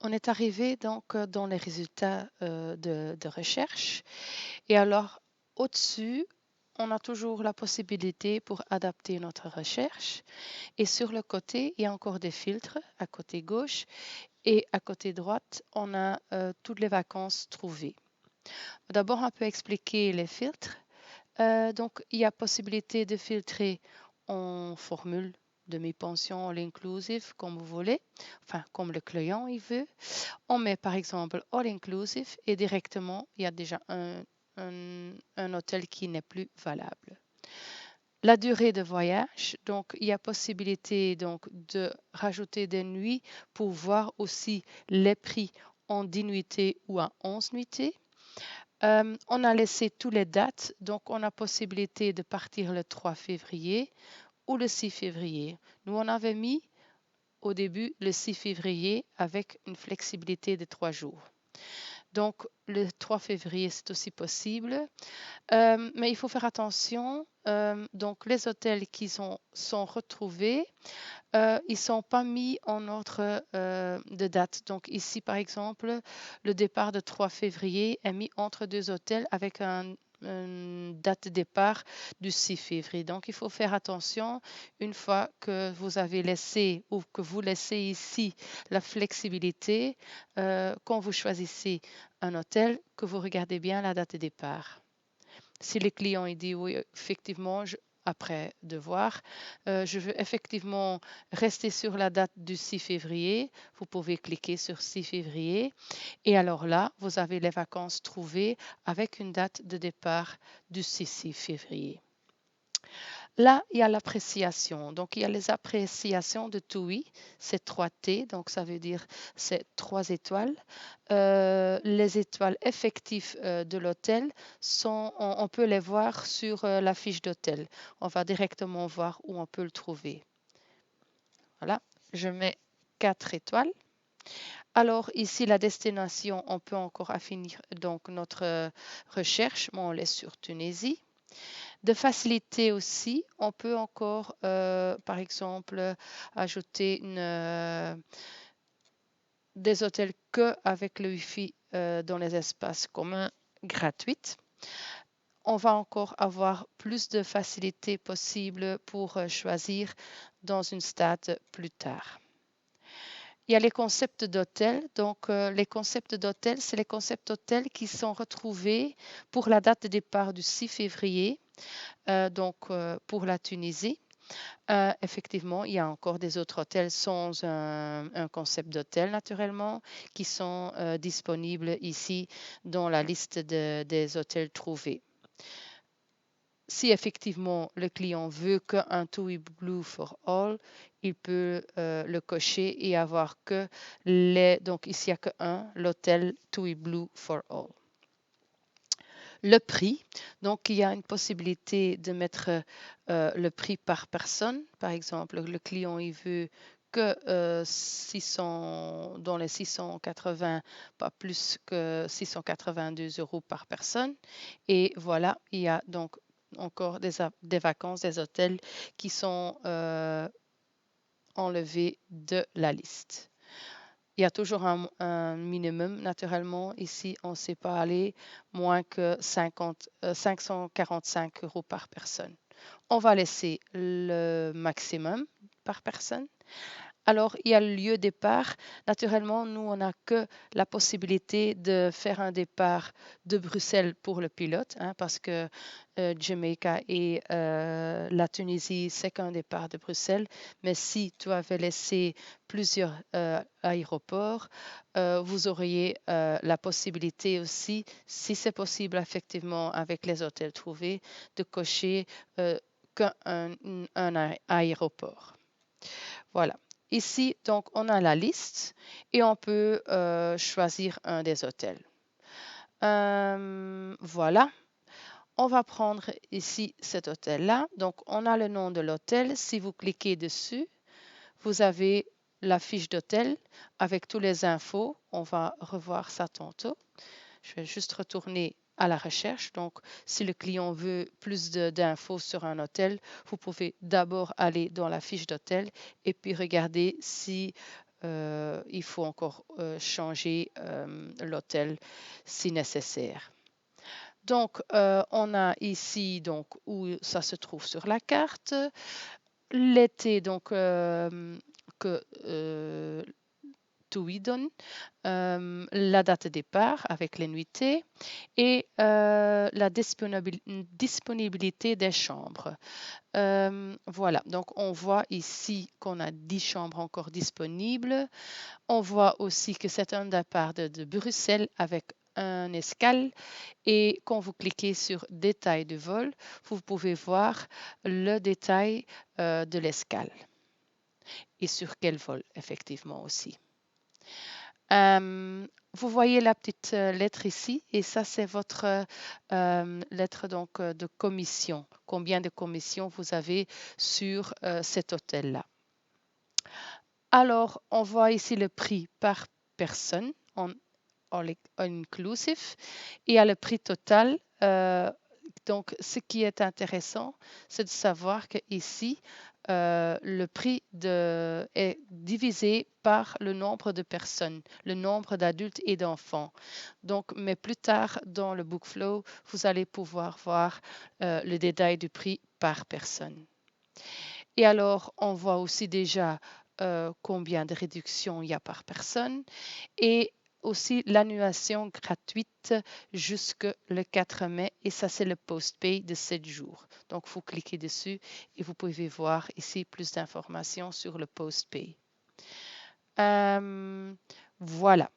On est arrivé donc dans les résultats de recherche. Et alors, au-dessus, on a toujours la possibilité pour adapter notre recherche. Et sur le côté, il y a encore des filtres à côté gauche. Et à côté droite, on a toutes les vacances trouvées. D'abord, on peut expliquer les filtres. Donc, il y a possibilité de filtrer en formule demi-pension, all-inclusive, comme vous voulez, enfin, comme le client il veut. On met par exemple all-inclusive et directement, il y a déjà un hôtel qui n'est plus valable. La durée de voyage, donc il y a possibilité donc de rajouter des nuits pour voir aussi les prix en 10 nuitées ou à 11 nuitées. On a laissé toutes les dates, donc on a possibilité de partir le 3 février ou le 6 février. Nous, on avait mis au début le 6 février avec une flexibilité de 3 jours. Donc, le 3 février, c'est aussi possible. Mais il faut faire attention. Donc, les hôtels qui sont retrouvés, ils ne sont pas mis en ordre de date. Donc, ici, par exemple, le départ de 3 février est mis entre deux hôtels avec une date de départ du 6 février. Donc, il faut faire attention une fois que vous avez laissé ou que vous laissez ici la flexibilité quand vous choisissez un hôtel, que vous regardez bien la date de départ. Si le client il dit oui, effectivement, après de voir, je veux effectivement rester sur la date du 6 février, vous pouvez cliquer sur 6 février et alors là, vous avez les vacances trouvées avec une date de départ du 6 février. Là, il y a l'appréciation. Donc, il y a les appréciations de TUI, c'est 3T, donc ça veut dire c'est 3 étoiles. Les étoiles effectives de l'hôtel on peut les voir sur la fiche d'hôtel. On va directement voir où on peut le trouver. Voilà, je mets 4 étoiles. Alors ici, la destination, on peut encore affiner donc notre recherche, mais on laisse sur Tunisie. De facilité aussi, on peut encore, par exemple, ajouter des hôtels que avec le Wi-Fi dans les espaces communs gratuits. On va encore avoir plus de facilité possible pour choisir dans une stade plus tard. Il y a les concepts d'hôtels. Donc, les concepts d'hôtels, c'est les concepts d'hôtels qui sont retrouvés pour la date de départ du 6 février, donc pour la Tunisie. Effectivement, il y a encore des autres hôtels sans un concept d'hôtel, naturellement, qui sont disponibles ici dans la liste des hôtels trouvés. Si effectivement le client veut qu'un TUI Blue for All, il peut le cocher et avoir que donc ici il n'y a que l'hôtel TUI Blue for All. Le prix, donc il y a une possibilité de mettre le prix par personne. Par exemple, le client il veut que 600, dans les 680, pas plus que 682 € par personne. Et voilà, il y a donc encore des vacances, des hôtels qui sont enlevés de la liste. Il y a toujours un minimum, naturellement. Ici, on ne sait pas aller moins que 545 € par personne. On va laisser le maximum par personne. Alors, il y a le lieu de départ. Naturellement, nous, on n'a que la possibilité de faire un départ de Bruxelles pour le pilote, parce que Jamaica et la Tunisie, c'est qu'un départ de Bruxelles. Mais si tu avais laissé plusieurs aéroports, vous auriez la possibilité aussi, si c'est possible effectivement avec les hôtels trouvés, de cocher qu'un aéroport. Voilà. Ici, donc, on a la liste et on peut choisir un des hôtels. Voilà. On va prendre ici cet hôtel-là. Donc, on a le nom de l'hôtel. Si vous cliquez dessus, vous avez la fiche d'hôtel avec toutes les infos. On va revoir ça tantôt. Je vais juste retourner à la recherche. Donc, si le client veut plus d'infos sur un hôtel, vous pouvez d'abord aller dans la fiche d'hôtel et puis regarder si il faut encore changer l'hôtel si nécessaire. Donc, on a ici donc où ça se trouve sur la carte. L'été, donc, que Tuidon, la date de départ avec les nuitées et la disponibilité des chambres. Voilà, donc on voit ici qu'on a 10 chambres encore disponibles. On voit aussi que c'est un départ de Bruxelles avec un escale et quand vous cliquez sur détail de vol, vous pouvez voir le détail de l'escale et sur quel vol effectivement aussi. Vous voyez la petite lettre ici et ça c'est votre lettre donc de commission. Combien de commissions vous avez sur cet hôtel-là. Alors, on voit ici le prix par personne en all inclusive et à le prix total. Donc, ce qui est intéressant, c'est de savoir que ici, le prix est divisé par le nombre de personnes, le nombre d'adultes et d'enfants. Donc, mais plus tard dans le bookflow, vous allez pouvoir voir le détail du prix par personne. Et alors, on voit aussi déjà combien de réductions il y a par personne et aussi l'annulation gratuite jusque le 4 mai et ça c'est le post-pay de 7 jours. Donc vous cliquez dessus et vous pouvez voir ici plus d'informations sur le post-pay. Voilà.